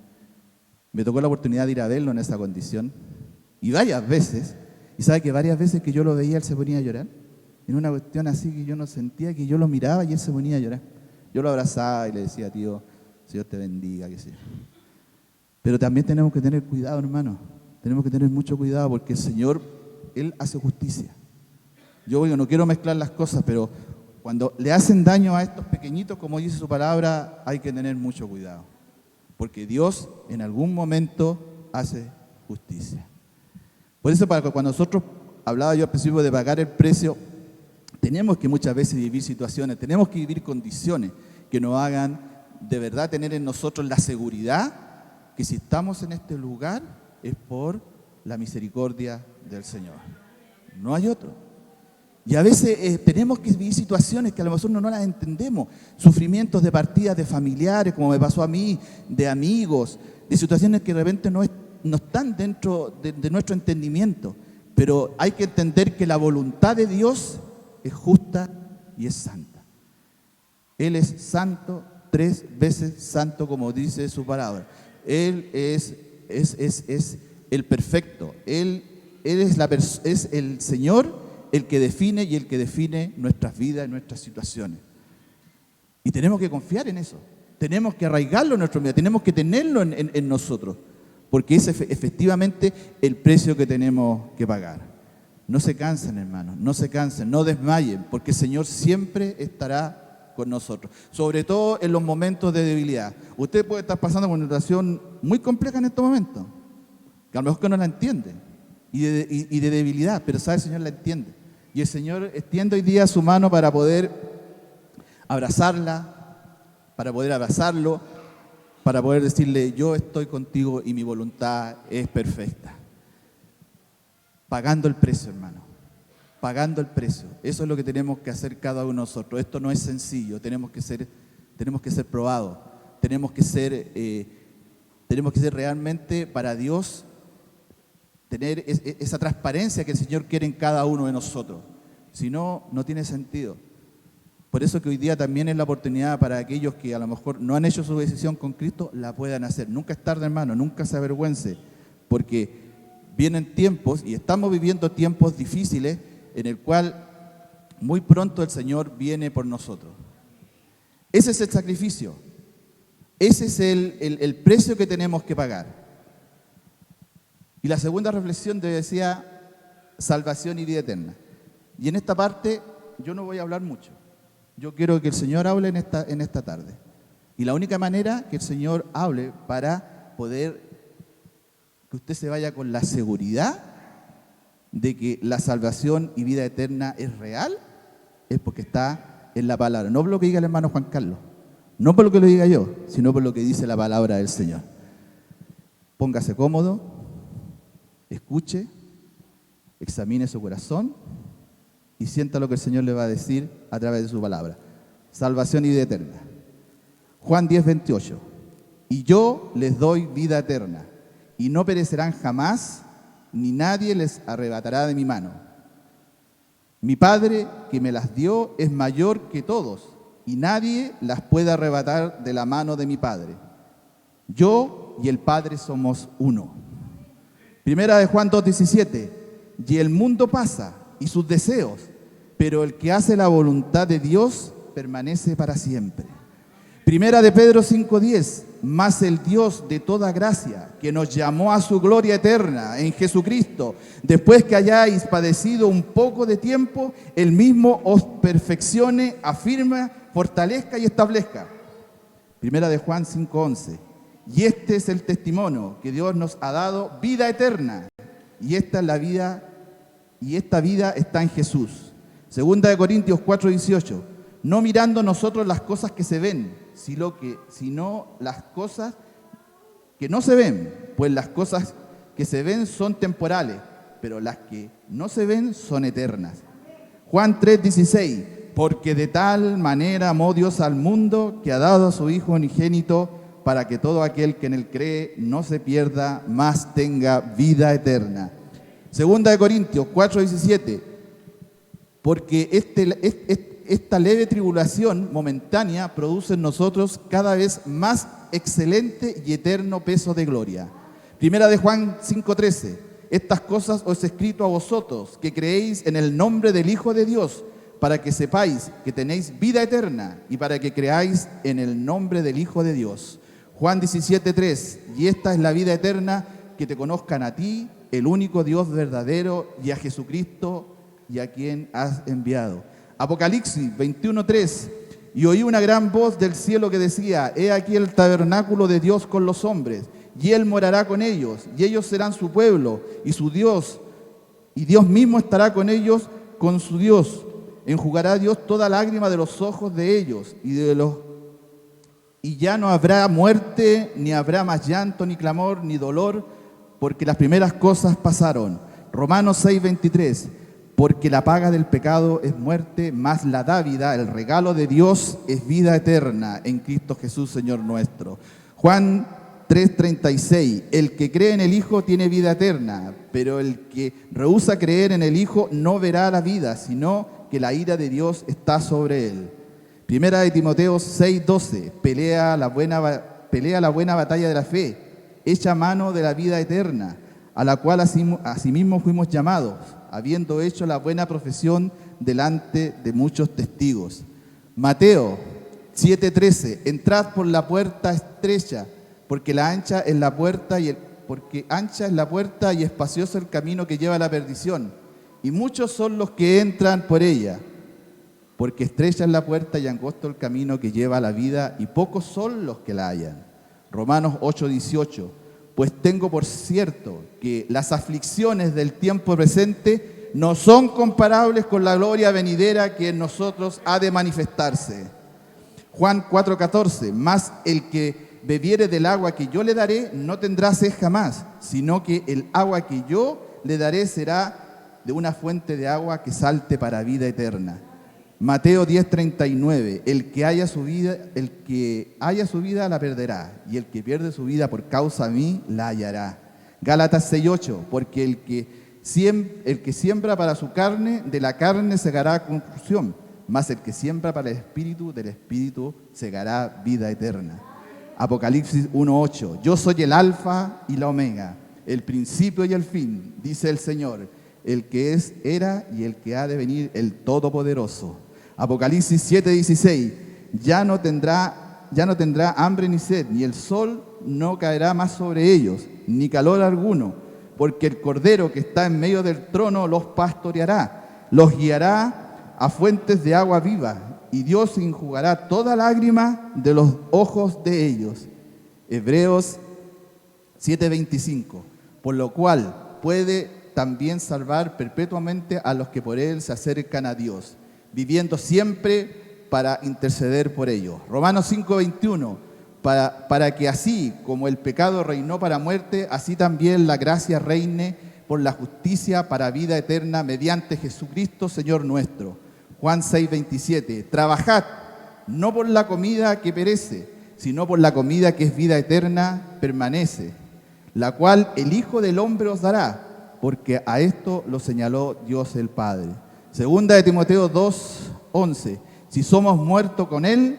me tocó la oportunidad de ir a verlo en esa condición, y varias veces, y sabe que varias veces que yo lo veía, él se ponía a llorar, en una cuestión así que yo no sentía, que yo lo miraba y él se ponía a llorar. Yo lo abrazaba y le decía, tío, Dios te bendiga, qué sé yo. Pero también tenemos que tener cuidado, hermano. Tenemos que tener mucho cuidado porque el Señor, Él hace justicia. Yo no quiero mezclar las cosas, pero cuando le hacen daño a estos pequeñitos, como dice su palabra, hay que tener mucho cuidado. Porque Dios en algún momento hace justicia. Por eso cuando nosotros, hablaba yo al principio de pagar el precio, tenemos que muchas veces vivir situaciones, tenemos que vivir condiciones que nos hagan de verdad tener en nosotros la seguridad que si estamos en este lugar es por la misericordia del Señor. No hay otro. Y a veces tenemos que vivir situaciones que a lo mejor no las entendemos, sufrimientos de partidas de familiares, como me pasó a mí, de amigos, de situaciones que de repente no están dentro de nuestro entendimiento, pero hay que entender que la voluntad de Dios es justa y es santa. Él es santo, 3 veces santo, como dice su palabra. Él es el perfecto. Él es el Señor, el que define y el que define nuestras vidas y nuestras situaciones. Y tenemos que confiar en eso. Tenemos que arraigarlo en nuestra vida. Tenemos que tenerlo en nosotros. Porque es efectivamente el precio que tenemos que pagar. No se cansen, hermanos, no se cansen, no desmayen, porque el Señor siempre estará con nosotros, sobre todo en los momentos de debilidad. Usted puede estar pasando por una situación muy compleja en estos momentos, que a lo mejor que no la entiende, y de debilidad, pero sabe, el Señor la entiende. Y el Señor extiende hoy día su mano para poder abrazarla, para poder abrazarlo, para poder decirle, yo estoy contigo y mi voluntad es perfecta. Pagando el precio, hermano, pagando el precio. Eso es lo que tenemos que hacer cada uno de nosotros. Esto no es sencillo, tenemos que ser probados, tenemos que ser realmente para Dios, tener esa transparencia que el Señor quiere en cada uno de nosotros. Si no, no tiene sentido. Por eso que hoy día también es la oportunidad para aquellos que a lo mejor no han hecho su decisión con Cristo, la puedan hacer. Nunca es tarde, hermano, nunca se avergüence, porque vienen tiempos, y estamos viviendo tiempos difíciles, en el cual muy pronto el Señor viene por nosotros. Ese es el sacrificio. Ese es el precio que tenemos que pagar. Y la segunda reflexión decía salvación y vida eterna. Y en esta parte yo no voy a hablar mucho. Yo quiero que el Señor hable en esta tarde. Y la única manera que el Señor hable para poder que usted se vaya con la seguridad de que la salvación y vida eterna es real, es porque está en la palabra. No por lo que diga el hermano Juan Carlos, no por lo que lo diga yo, sino por lo que dice la palabra del Señor. Póngase cómodo, escuche, examine su corazón y sienta lo que el Señor le va a decir a través de su palabra. Salvación y vida eterna. Juan 10:28. Y yo les doy vida eterna, y no perecerán jamás, ni nadie les arrebatará de mi mano. Mi Padre, que me las dio, es mayor que todos, y nadie las puede arrebatar de la mano de mi Padre. Yo y el Padre somos uno. Primera de Juan 2:17. Y el mundo pasa, y sus deseos, pero el que hace la voluntad de Dios permanece para siempre. Primera de Pedro 5:10, mas el Dios de toda gracia, que nos llamó a su gloria eterna en Jesucristo, después que hayáis padecido un poco de tiempo, Él mismo os perfeccione, afirme, fortalezca y establezca. Primera de Juan 5:11, y este es el testimonio que Dios nos ha dado, vida eterna, y esta es la vida, y esta vida está en Jesús. Segunda de Corintios 4:18, no mirando nosotros las cosas que se ven, sino las cosas que no se ven, pues las cosas que se ven son temporales, pero las que no se ven son eternas. Juan 3:16, porque de tal manera amó Dios al mundo que ha dado a su Hijo unigénito para que todo aquel que en él cree no se pierda, mas tenga vida eterna. Segunda de Corintios 4:17, porque esta leve tribulación momentánea produce en nosotros cada vez más excelente y eterno peso de gloria. Primera de Juan 5:13, estas cosas os he escrito a vosotros, que creéis en el nombre del Hijo de Dios, para que sepáis que tenéis vida eterna y para que creáis en el nombre del Hijo de Dios. Juan 17:3, y esta es la vida eterna, que te conozcan a ti, el único Dios verdadero, y a Jesucristo, y a quien has enviado. Apocalipsis 21:3, y oí una gran voz del cielo que decía, he aquí el tabernáculo de Dios con los hombres, y Él morará con ellos, y ellos serán su pueblo, y su Dios, y Dios mismo estará con ellos, con su Dios. Enjugará Dios toda lágrima de los ojos de ellos, y ya no habrá muerte, ni habrá más llanto, ni clamor, ni dolor, porque las primeras cosas pasaron. Romanos 6:23, porque la paga del pecado es muerte, mas la dávida, el regalo de Dios, es vida eterna en Cristo Jesús, Señor nuestro. Juan 3:36, el que cree en el Hijo tiene vida eterna, pero el que rehúsa creer en el Hijo no verá la vida, sino que la ira de Dios está sobre él. Primera de Timoteo 6:12, pelea la buena batalla de la fe, echa mano de la vida eterna, a la cual asimismo fuimos llamados, habiendo hecho la buena profesión delante de muchos testigos. Mateo 7:13, entrad por la puerta estrecha, porque ancha es la puerta y espacioso el camino que lleva a la perdición, y muchos son los que entran por ella, porque estrecha es la puerta y angosto el camino que lleva a la vida, y pocos son los que la hallan. Romanos 8:18, pues tengo por cierto que las aflicciones del tiempo presente no son comparables con la gloria venidera que en nosotros ha de manifestarse. Juan 4:14, mas el que bebiere del agua que yo le daré no tendrá sed jamás, sino que el agua que yo le daré será de una fuente de agua que salte para vida eterna. Mateo 10:39, el que haya su vida la perderá, y el que pierde su vida por causa de mí la hallará. Gálatas 6:8, porque el que siembra para su carne, de la carne segará corrupción, mas el que siembra para el espíritu, del espíritu segará vida eterna. Apocalipsis 1:8, yo soy el alfa y la omega, el principio y el fin, dice el Señor, el que es, era y el que ha de venir, el Todopoderoso. Apocalipsis 7:16, ya no tendrá hambre ni sed, ni el sol no caerá más sobre ellos, ni calor alguno, porque el Cordero que está en medio del trono los pastoreará, los guiará a fuentes de agua viva, y Dios enjugará toda lágrima de los ojos de ellos. Hebreos 7:25, por lo cual puede también salvar perpetuamente a los que por él se acercan a Dios, viviendo siempre para interceder por ellos. Romanos 5:21, para que así como el pecado reinó para muerte, así también la gracia reine por la justicia para vida eterna mediante Jesucristo, Señor nuestro. Juan 6:27, trabajad no por la comida que perece, sino por la comida que es vida eterna, permanece, la cual el Hijo del Hombre os dará, porque a esto lo señaló Dios el Padre. Segunda de Timoteo 2:11, si somos muertos con Él,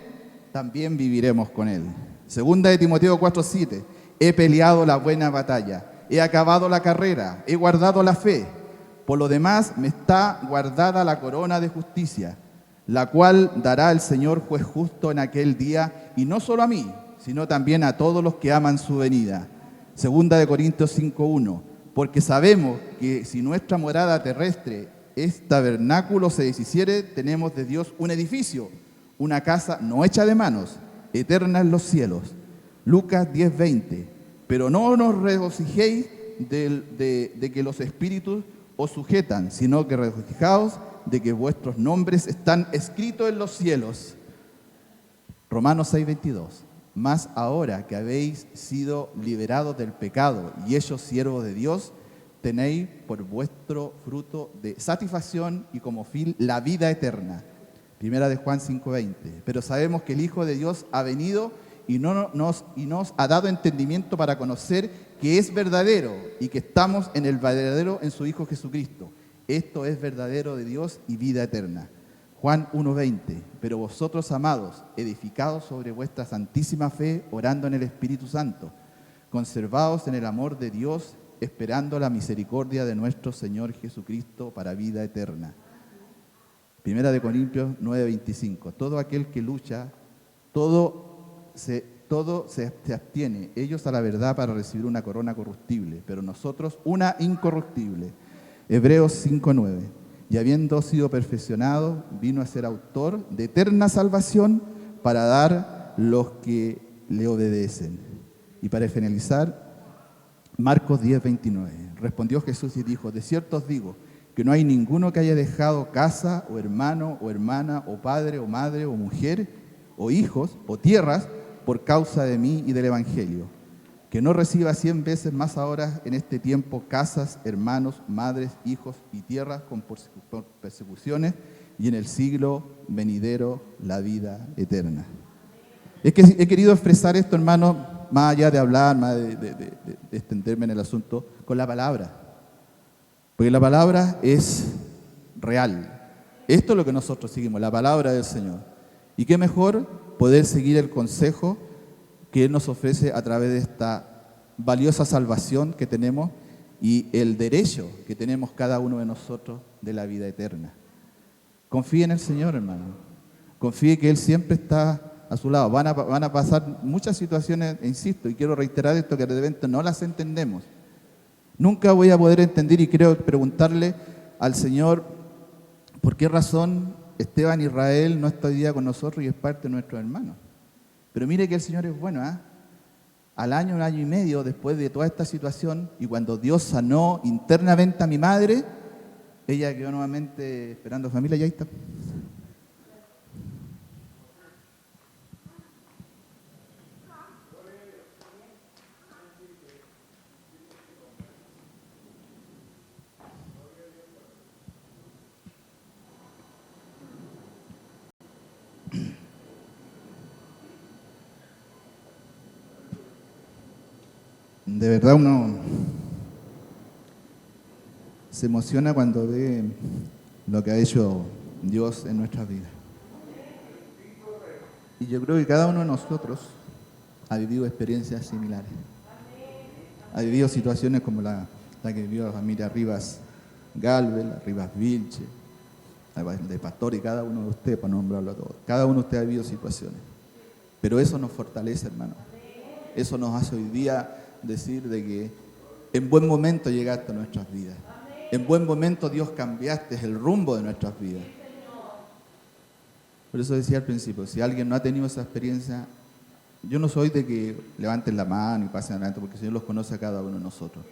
también viviremos con Él. Segunda de Timoteo 4:7, he peleado la buena batalla, he acabado la carrera, he guardado la fe. Por lo demás me está guardada la corona de justicia, la cual dará el Señor juez justo en aquel día, y no solo a mí, sino también a todos los que aman su venida. Segunda de Corintios 5:1, porque sabemos que si nuestra morada terrestre es tabernáculo se deshiciere, tenemos de Dios un edificio, una casa no hecha de manos, eterna en los cielos. Lucas 10:20, pero no nos regocijéis de que los espíritus os sujetan, sino que regocijaos de que vuestros nombres están escritos en los cielos. Romanos 6:22, mas ahora que habéis sido liberados del pecado y hechos siervos de Dios, tenéis por vuestro fruto de satisfacción y como fin la vida eterna. Primera de Juan 5:20, pero sabemos que el Hijo de Dios ha venido y nos ha dado entendimiento para conocer que es verdadero y que estamos en el verdadero en su Hijo Jesucristo. Esto es verdadero de Dios y vida eterna. Juan 1:20, pero vosotros, amados, edificados sobre vuestra santísima fe, orando en el Espíritu Santo, conservados en el amor de Dios, esperando la misericordia de nuestro Señor Jesucristo para vida eterna. Primera de Corintios 9:25, todo aquel que lucha, todo se abstiene, ellos a la verdad para recibir una corona corruptible, pero nosotros una incorruptible. Hebreos 5:9, y habiendo sido perfeccionado, vino a ser autor de eterna salvación para dar los que le obedecen. Y para finalizar, Marcos 10:29, respondió Jesús y dijo, de cierto os digo, que no hay ninguno que haya dejado casa, o hermano, o hermana, o padre, o madre, o mujer, o hijos, o tierras, por causa de mí y del Evangelio, que no reciba 100 veces más ahora en este tiempo casas, hermanos, madres, hijos y tierras con persecuciones, y en el siglo venidero la vida eterna. Es que he querido expresar esto, hermano, más allá de hablar, más de extenderme en el asunto, con la palabra. Porque la palabra es real. Esto es lo que nosotros seguimos, la palabra del Señor. Y qué mejor poder seguir el consejo que Él nos ofrece a través de esta valiosa salvación que tenemos y el derecho que tenemos cada uno de nosotros de la vida eterna. Confíe en el Señor, hermano. Confíe que Él siempre está a su lado. Van a pasar muchas situaciones, insisto, y quiero reiterar esto, que de repente no las entendemos. Nunca voy a poder entender y creo preguntarle al Señor por qué razón Esteban Israel no está hoy día con nosotros y es parte de nuestros hermanos. Pero mire que el Señor es bueno, ¿eh? Al año, un año y medio después de toda esta situación, y cuando Dios sanó internamente a mi madre, ella quedó nuevamente esperando familia, y ahí está. De verdad uno se emociona cuando ve lo que ha hecho Dios en nuestras vidas. Y yo creo que cada uno de nosotros ha vivido experiencias similares. Ha vivido situaciones como la que vivió la familia Rivas Galvez, la Rivas Vilche, el de Pastor y cada uno de ustedes, para nombrarlo a todos. Cada uno de ustedes ha vivido situaciones. Pero eso nos fortalece, hermano. Eso nos hace hoy día decir de que en buen momento llegaste a nuestras vidas. En buen momento Dios cambiaste el rumbo de nuestras vidas. Por eso decía al principio, si alguien no ha tenido esa experiencia, yo no soy de que levanten la mano y pasen adelante, porque el Señor los conoce a cada uno de nosotros.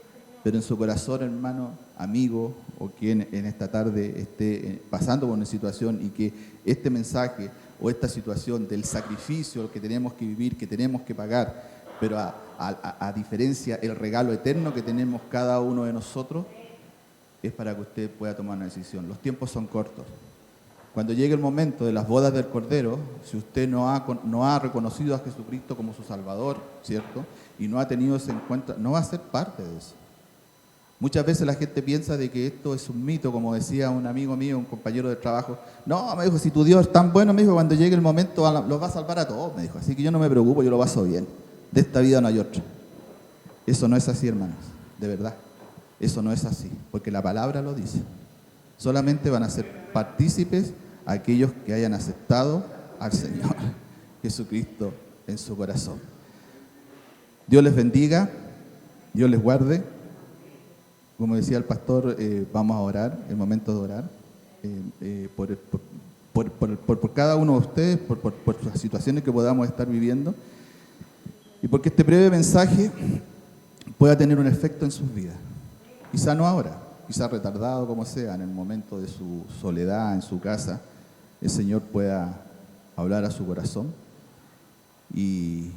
Pero en su corazón, hermano, amigo, o quien en esta tarde esté pasando por una situación y que este mensaje o esta situación del sacrificio que tenemos que vivir, que tenemos que pagar, pero a diferencia el regalo eterno que tenemos cada uno de nosotros, es para que usted pueda tomar una decisión. Los tiempos son cortos. Cuando llegue el momento de las bodas del Cordero, si usted no ha reconocido a Jesucristo como su Salvador, ¿cierto? Y no ha tenido ese encuentro, no va a ser parte de eso. Muchas veces la gente piensa de que esto es un mito, como decía un amigo mío, un compañero de trabajo. No, me dijo, si tu Dios es tan bueno, me dijo, cuando llegue el momento los va a salvar a todos, me dijo. Así que yo no me preocupo, yo lo paso bien. De esta vida no hay otra. Eso no es así, hermanos, de verdad. Eso no es así, porque la palabra lo dice. Solamente van a ser partícipes a aquellos que hayan aceptado al Señor Jesucristo en su corazón. Dios les bendiga, Dios les guarde. Como decía el pastor, vamos a orar, el momento de orar, por cada uno de ustedes, por las situaciones que podamos estar viviendo, y porque este breve mensaje pueda tener un efecto en sus vidas. Quizá no ahora, quizá retardado como sea, en el momento de su soledad, en su casa, el Señor pueda hablar a su corazón y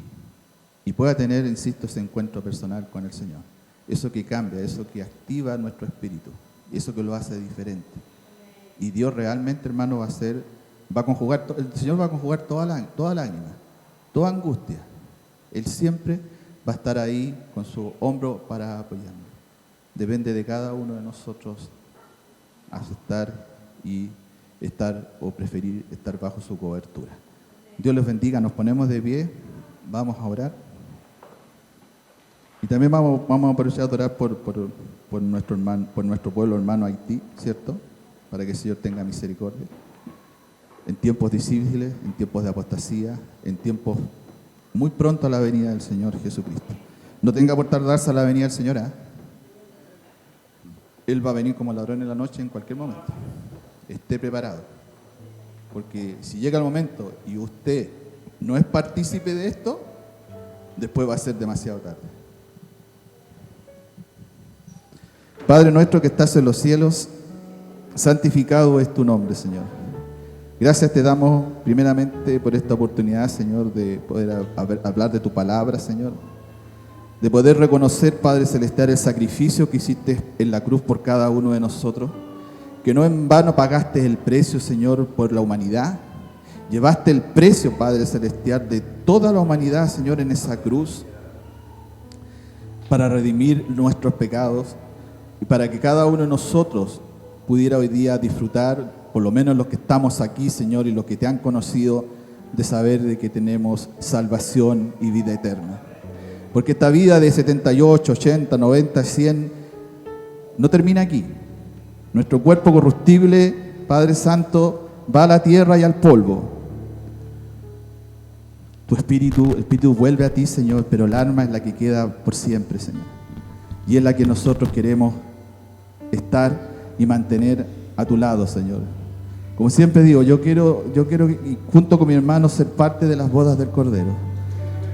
pueda tener, insisto, ese encuentro personal con el Señor. Eso que cambia, eso que activa nuestro espíritu, eso que lo hace diferente. Y Dios realmente, hermano, el Señor va a conjugar toda lágrima, toda angustia. Él siempre va a estar ahí con su hombro para apoyarnos. Depende de cada uno de nosotros aceptar y estar o preferir estar bajo su cobertura. Dios los bendiga, nos ponemos de pie, vamos a orar. Y también vamos a aprovechar a orar por nuestro pueblo hermano Haití, ¿cierto? Para que el Señor tenga misericordia. En tiempos difíciles, en tiempos de apostasía, en tiempos muy pronto a la venida del Señor Jesucristo. No tenga por tardarse a la venida del Señor, ¿eh? Él va a venir como ladrón en la noche en cualquier momento. Esté preparado. Porque si llega el momento y usted no es partícipe de esto, después va a ser demasiado tarde. Padre nuestro que estás en los cielos, santificado es tu nombre, Señor. Gracias te damos primeramente por esta oportunidad, Señor, de poder hablar de tu palabra, Señor. De poder reconocer, Padre Celestial, el sacrificio que hiciste en la cruz por cada uno de nosotros. Que no en vano pagaste el precio, Señor, por la humanidad. Llevaste el precio, Padre Celestial, de toda la humanidad, Señor, en esa cruz. Para redimir nuestros pecados. Y para que cada uno de nosotros pudiera hoy día disfrutar, por lo menos los que estamos aquí, Señor, y los que te han conocido, de saber de que tenemos salvación y vida eterna. Porque esta vida de 78, 80, 90, 100 no termina aquí. Nuestro cuerpo corruptible, Padre Santo, va a la tierra y al polvo. Tu espíritu, el espíritu vuelve a ti, Señor, pero el alma es la que queda por siempre, Señor. Y es la que nosotros queremos estar y mantener a tu lado, Señor. Como siempre digo, yo quiero junto con mi hermano ser parte de las bodas del Cordero.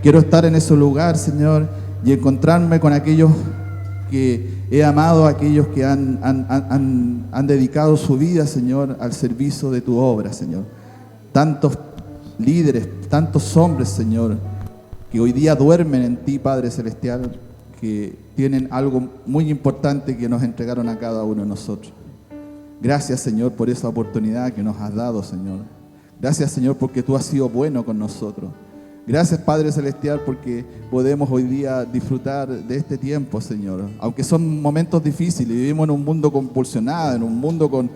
Quiero estar en ese lugar, Señor, y encontrarme con aquellos que he amado, aquellos que han dedicado su vida, Señor, al servicio de tu obra, Señor. Tantos líderes, tantos hombres, Señor, que hoy día duermen en ti, Padre Celestial, que tienen algo muy importante que nos entregaron a cada uno de nosotros. Gracias, Señor, por esa oportunidad que nos has dado, Señor. Gracias, Señor, porque tú has sido bueno con nosotros. Gracias, Padre Celestial, porque podemos hoy día disfrutar de este tiempo, Señor. Aunque son momentos difíciles, vivimos en un mundo compulsionado, en un mundo con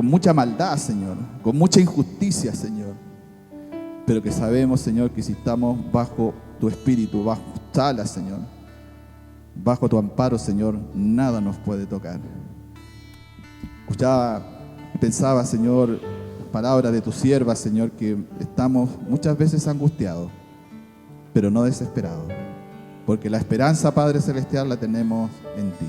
mucha maldad, Señor, con mucha injusticia, Señor. Pero que sabemos, Señor, que si estamos bajo tu espíritu, bajo tus alas, Señor, bajo tu amparo, Señor, nada nos puede tocar. Escuchaba y pensaba, Señor, palabras de tu sierva, Señor, que estamos muchas veces angustiados, pero no desesperados, porque la esperanza, Padre Celestial, la tenemos en ti.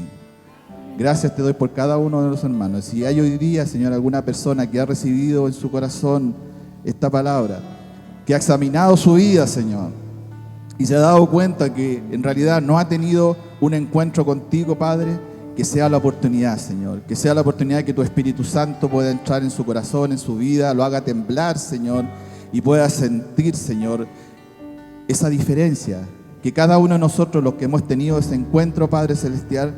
Gracias te doy por cada uno de los hermanos. Si hay hoy día, Señor, alguna persona que ha recibido en su corazón esta palabra, que ha examinado su vida, Señor, y se ha dado cuenta que en realidad no ha tenido un encuentro contigo, Padre, que sea la oportunidad, Señor, que sea la oportunidad de que tu Espíritu Santo pueda entrar en su corazón, en su vida, lo haga temblar, Señor, y pueda sentir, Señor, esa diferencia, que cada uno de nosotros, los que hemos tenido ese encuentro, Padre Celestial,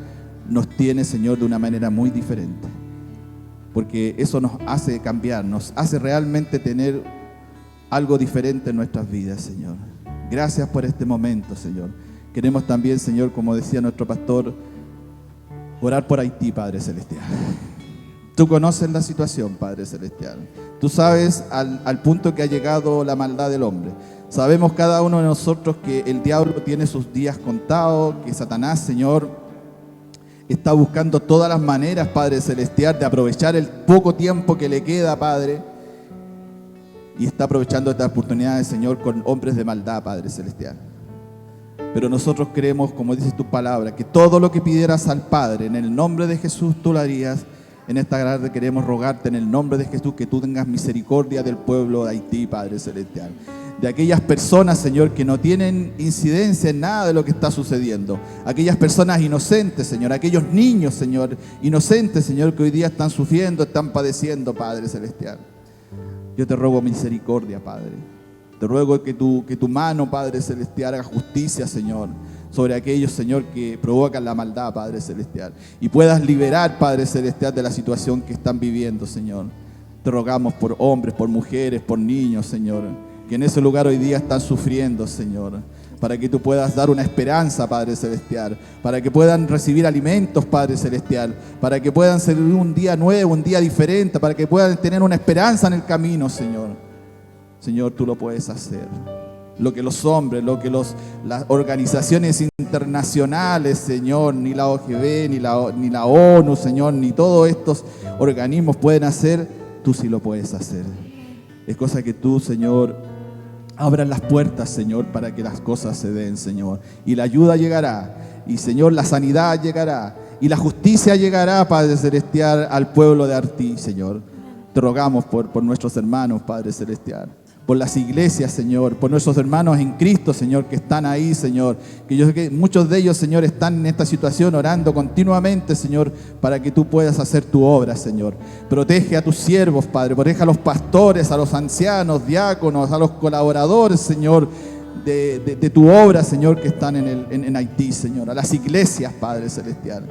nos tiene, Señor, de una manera muy diferente, porque eso nos hace cambiar, nos hace realmente tener algo diferente en nuestras vidas, Señor. Gracias por este momento, Señor. Queremos también, Señor, como decía nuestro pastor, orar por Haití, Padre Celestial. Tú conoces la situación, Padre Celestial. Tú sabes al punto que ha llegado la maldad del hombre. Sabemos cada uno de nosotros que el diablo tiene sus días contados, que Satanás, Señor, está buscando todas las maneras, Padre Celestial, de aprovechar el poco tiempo que le queda, Padre. Y está aprovechando estas oportunidades, Señor, con hombres de maldad, Padre Celestial. Pero nosotros creemos, como dices tu palabra, que todo lo que pidieras al Padre, en el nombre de Jesús, tú lo harías. En esta tarde queremos rogarte en el nombre de Jesús que tú tengas misericordia del pueblo de Haití, Padre Celestial. De aquellas personas, Señor, que no tienen incidencia en nada de lo que está sucediendo. Aquellas personas inocentes, Señor. Aquellos niños, Señor, inocentes, Señor, que hoy día están sufriendo, están padeciendo, Padre Celestial. Yo te ruego misericordia, Padre. Te ruego que tu mano, Padre Celestial, haga justicia, Señor, sobre aquellos, Señor, que provocan la maldad, Padre Celestial. Y puedas liberar, Padre Celestial, de la situación que están viviendo, Señor. Te rogamos por hombres, por mujeres, por niños, Señor, que en ese lugar hoy día están sufriendo, Señor. Para que tú puedas dar una esperanza, Padre Celestial. Para que puedan recibir alimentos, Padre Celestial. Para que puedan ser un día nuevo, un día diferente. Para que puedan tener una esperanza en el camino, Señor. Señor, tú lo puedes hacer. Lo que los hombres, lo que las organizaciones internacionales, Señor, ni la OGB, ni la ONU, Señor, ni todos estos organismos pueden hacer, tú sí lo puedes hacer. Es cosa que tú, Señor, abras las puertas, Señor, para que las cosas se den, Señor. Y la ayuda llegará. Y, Señor, la sanidad llegará. Y la justicia llegará, Padre Celestial, al pueblo de Haití, Señor. Te rogamos por nuestros hermanos, Padre Celestial. Por las iglesias, Señor, por nuestros hermanos en Cristo, Señor, que están ahí, Señor, que yo sé que muchos de ellos, Señor, están en esta situación orando continuamente, Señor, para que tú puedas hacer tu obra, Señor. Protege a tus siervos, Padre, protege a los pastores, a los ancianos, diáconos, a los colaboradores, Señor, de tu obra, Señor, que están en Haití, Señor, a las iglesias, Padre Celestial,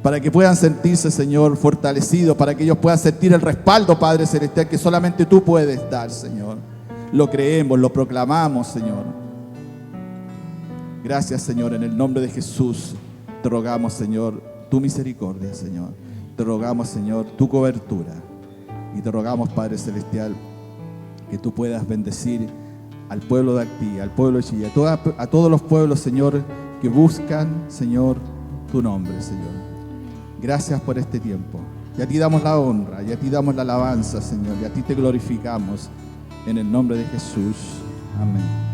para que puedan sentirse, Señor, fortalecidos, para que ellos puedan sentir el respaldo, Padre Celestial, que solamente tú puedes dar, Señor. Lo creemos, lo proclamamos, Señor. Gracias, Señor, en el nombre de Jesús. Te rogamos, Señor, tu misericordia, Señor. Te rogamos, Señor, tu cobertura. Y te rogamos, Padre Celestial, que tú puedas bendecir al pueblo de Haití, al pueblo de Chile, a todos los pueblos, Señor, que buscan, Señor, tu nombre, Señor. Gracias por este tiempo. Y a ti damos la honra, y a ti damos la alabanza, Señor, y a ti te glorificamos. En el nombre de Jesús. Amén.